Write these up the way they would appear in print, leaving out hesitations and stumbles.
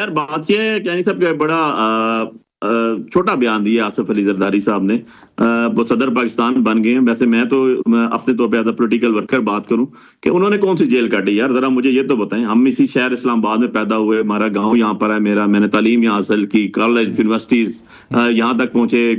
یار بات یہ ہے کہ صاحب کا بڑا چھوٹا بیان دیا آصف علی زرداری صاحب نے. وہ صدر پاکستان بن گئے ہیں. ویسے میں تو اپنے طور پہ ایز اے پولیٹیکل ورکر بات کروں کہ انہوں نے کون سی جیل کاٹی یار, ذرا مجھے یہ تو بتائیں. ہم اسی شہر اسلام آباد میں پیدا ہوئے, ہمارا گاؤں یہاں پر ہے, میں نے تعلیم یہاں حاصل کی, کالج یونیورسٹیز یہاں تک پہنچے,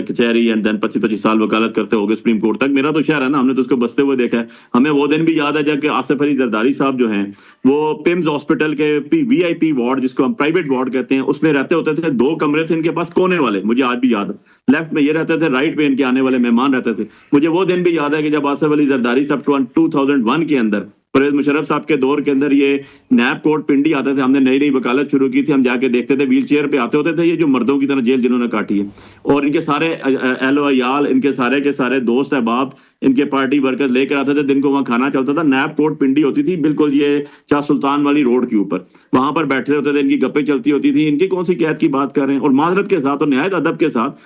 کچہری اینڈ دین 25 سال وکالت کرتے ہو گئے سپریم کورٹ تک. میرا تو شہر ہے نا, ہم نے تو اس کو بستے ہوئے دیکھا ہے. ہمیں وہ دن بھی یاد ہے جب کہ آصف علی زرداری صاحب جو ہیں وہ پیمز ہاسپٹل کے وی آئی پی وارڈ, جس کو ہم پرائیویٹ وارڈ کہتے ہیں, اس میں رہتے ہوتے تھے. 2 کمرے تھے ان کے پاس کونے والے, مجھے آج بھی یاد ہے. لیفٹ میں یہ رہتے تھے, رائٹ پہ ان کے آنے والے مہمان رہتے تھے. مجھے وہ دن بھی یاد ہے کہ جب آصف علی زرداری صاحب 2001 کے اندر پرویز مشرف صاحب کے دور کے اندر یہ نیب کوٹ پنڈی آتے تھے, ہم نے نئی وکالت شروع کی تھی, ہم جا کے دیکھتے تھے ویل چیئر پہ آتے ہوتے تھے یہ جو مردوں کی طرح جیل جنہوں نے کاٹی ہے, اور ان کے سارے اہل و عیال, ان کے سارے دوست احباب, ان کے پارٹی ورکر لے کر آتے تھے. دن کو وہاں کھانا چلتا تھا. نیب کوٹ پنڈی ہوتی تھی بالکل یہ شاہ سلطان والی روڈ کے اوپر, وہاں پر بیٹھتے ہوتے تھے, ان کی گپیں چلتی ہوتی تھی. ان کی کون سی قید کی بات کر رہے ہیں. اور معذرت کے ساتھ اور نہایت ادب کے ساتھ,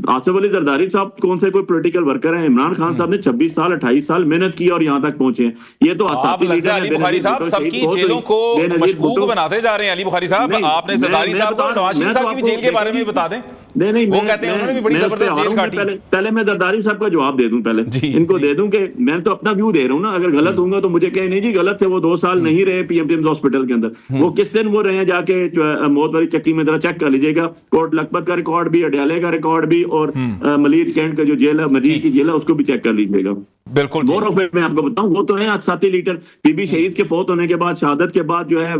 آصف علی زرداری صاحب کون سے کوئی پولیٹیکل ورکر ہیں. عمران خان صاحب نے 26 سال 28 سال محنت کی اور یہاں تک پہنچے ہیں. یہ تو علی بخاری صاحب سب کی جیلوں کو مشکوک بناتے جا رہے ہیں. علی بخاری صاحب, آپ نے زرداری صاحب کو, نواز شریف صاحب کی بھی جیل کے بارے میں بتا دیں. نہیں, وہ کہتے ہیں انہوں نے بھی بڑی زبردست جیل کاٹی. پہلے میں زرداری صاحب کا جواب دے دوں, پہلے ان کو دے دوں کہ میں تو اپنا ویو دے رہا ہوں نا. اگر غلط ہوں گا تو مجھے کہیں نہیں جی غلط تھے, وہ 2 سال نہیں رہے پی ایم ہاسپٹل کے اندر. وہ کس دن وہ رہے, جا کے موت والی چکی میں ذرا چیک کر لیجیے گا. کوٹ لکھپت کا ریکارڈ بھی, اڈیالے کا ریکارڈ بھی, اور ملیر کینٹ کا جو جیل ہے, مجید کی جیل ہے, اس کو بھی چیک کر لیجیے گا. بالکل میں آپ کو بتاؤں, وہ تو ہے ساتھی لیڈر. بی بی شہید کے فوت ہونے کے بعد, شہادت کے بعد جو ہے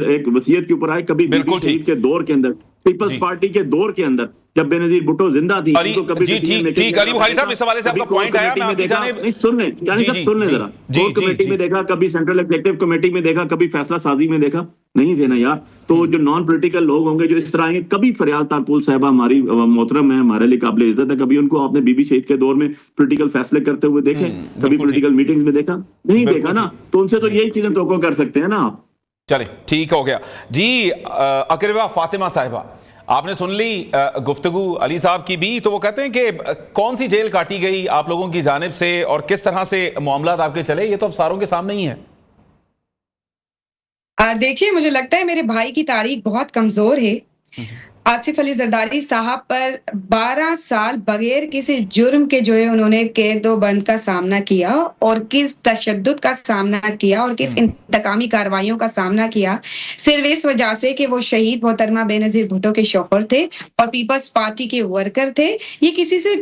ایک وصیت کے اوپر آئے. کبھی بی بی شہید کے دور کے اندر, پیپلز پارٹی کے دور کے اندر, جب بے نظیر بھٹو زندہ تھی, ٹھیک علی بخاری صاحب, اس حوالے سے آپ کا پوائنٹ آیا, میں آپ کی جانب سن لیں ذرا. کور کمیٹی میں دیکھا, کبھی سینٹرل ایگزیکٹو کمیٹی میں دیکھا, کبھی فیصلہ سازی میں دیکھا نہیں تھے نا یار. تو جو نان پولیٹیکل لوگ ہوں گے جو اس طرح آئیں گے, کبھی فریال تارپول صاحبہ ہماری محترم ہے, ہمارے لیے قابل عزت ہے, کبھی ان کو آپ نے بی بی شہید کے دور میں پولیٹیکل فیصلے کرتے ہوئے دیکھے, کبھی پولیٹیکل میٹنگز میں دیکھا نہیں دیکھا نا. تو ان سے تو یہی چیزیں توقع کر سکتے ہیں نا آپ. چلیں ٹھیک ہو گیا جی. اقربا فاطمہ صاحبہ, آپ نے سن لی گفتگو علی صاحب کی بھی, تو وہ کہتے ہیں کہ کون سی جیل کاٹی گئی آپ لوگوں کی جانب سے اور کس طرح سے معاملات آپ کے چلے, یہ تو اب ساروں کے سامنے ہی ہے. دیکھیے, مجھے لگتا ہے میرے بھائی کی تاریخ بہت کمزور ہے. آصف علی زرداری صاحب پر 12 سال بغیر کسی جرم کے جو ہے انہوں نے قید و بند کا سامنا کیا, اور کس تشدد کا سامنا کیا, اور کس انتقامی کارروائیوں کا سامنا کیا, صرف اس وجہ سے کہ وہ شہید محترمہ بے نظیر بھٹو کے شوہر تھے اور پیپلز پارٹی کے ورکر تھے. یہ کسی سے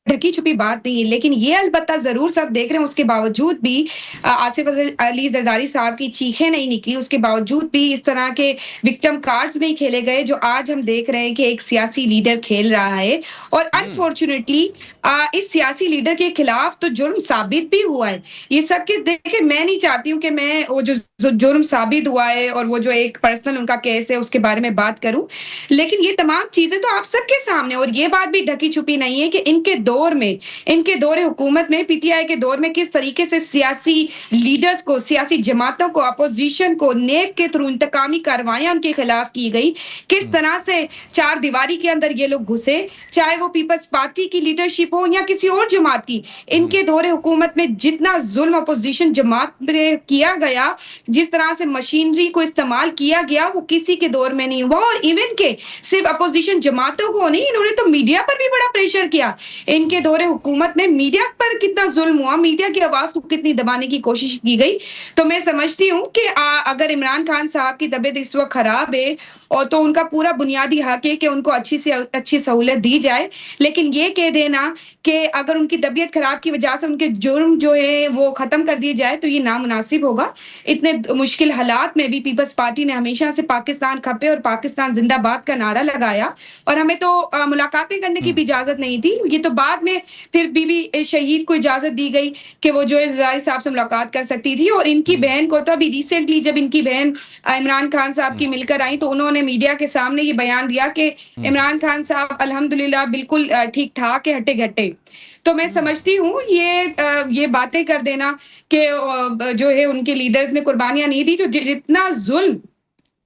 ڈھکی چھپی بات نہیں ہے. لیکن یہ البتہ ضرور سب دیکھ رہے ہیں, اس کے باوجود بھی آصف علی زرداری صاحب کی چیخیں نہیں نکلی, اس کے باوجود بھی اس طرح کے وکٹم کارڈز نہیں کھیلے گئے جو آج ہم دیکھ رہے ہیں کہ ایک سیاسی لیڈر کھیل رہا ہے. اور انفارچونیٹلی اس سیاسی لیڈر کے خلاف تو جرم ثابت بھی ہوا ہے. یہ سب کے دیکھیں, میں نہیں چاہتی ہوں کہ میں وہ جو جرم ثابت ہوا ہے اور وہ جو ایک پرسنل ان کا کیس ہے اس کے بارے میں بات کروں, لیکن یہ تمام چیزیں تو آپ سب کے سامنے, اور یہ بات بھی ڈھکی چھپی نہیں ہے کہ ان کے دور حکومت میں, پی ٹی آئی کے دور میں کس طریقے سے سیاسی لیڈرز کو, سیاسی جماعتوں کو, اپوزیشن کو نیب کے تھرو انتقامی کاروائیاں ان کے خلاف کی گئی. کس طرح سے 4 دیواری کے اندر یہ لوگ گھسے, چاہے وہ پیپلز پارٹی کی لیڈرشپ ہو یا کسی اور جماعت کی. ان کے دور حکومت میں جتنا ظلم اپوزیشن جماعت میں کیا گیا, جس طرح سے مشینری کو استعمال کیا گیا, وہ کسی کے دور میں نہیں ہوا. اور ایون کہ صرف اپوزیشن جماعتوں کو نہیں, انہوں نے تو میڈیا پر بھی بڑا پریشر کیا. ان کے دور حکومت میں میڈیا پر کتنا ظلم ہوا, میڈیا کی آواز کو کتنی دبانے کی کوشش کی گئی. تو میں سمجھتی ہوں کہ اگر عمران خان صاحب کی طبیعت اس وقت خراب ہے, اور تو ان کا پورا بنیادی حق ہے کہ ان کو اچھی سے اچھی سہولت دی جائے. لیکن یہ کہہ دینا کہ اگر ان کی طبیعت خراب کی وجہ سے ان کے جرم جو ہے وہ ختم کر دیے جائے, تو یہ نامناسب ہوگا. اتنے مشکل حالات میں بھی پیپلز پارٹی نے ہمیشہ سے پاکستان کھپے اور پاکستان زندہ باد کا نعرہ لگایا, اور ہمیں تو ملاقاتیں کرنے کی بھی اجازت نہیں تھی. یہ تو بعد میں پھر بی بی شہید کو اجازت دی گئی کہ وہ جو ہے زرداری صاحب سے ملاقات کر سکتی تھی. اور ان کی بہن کو تو ابھی ریسنٹلی جب ان کی بہن عمران خان صاحب کی مل کر آئی, تو انہوں نے میڈیا کے سامنے یہ بیان دیا کہ عمران خان صاحب الحمدللہ بالکل ٹھیک ٹھاک ہے, ہٹے گھٹے. تو میں سمجھتی ہوں یہ باتیں کر دینا کہ جو ہے ان کے لیڈرز نے قربانیاں نہیں دی, جو جتنا ظلم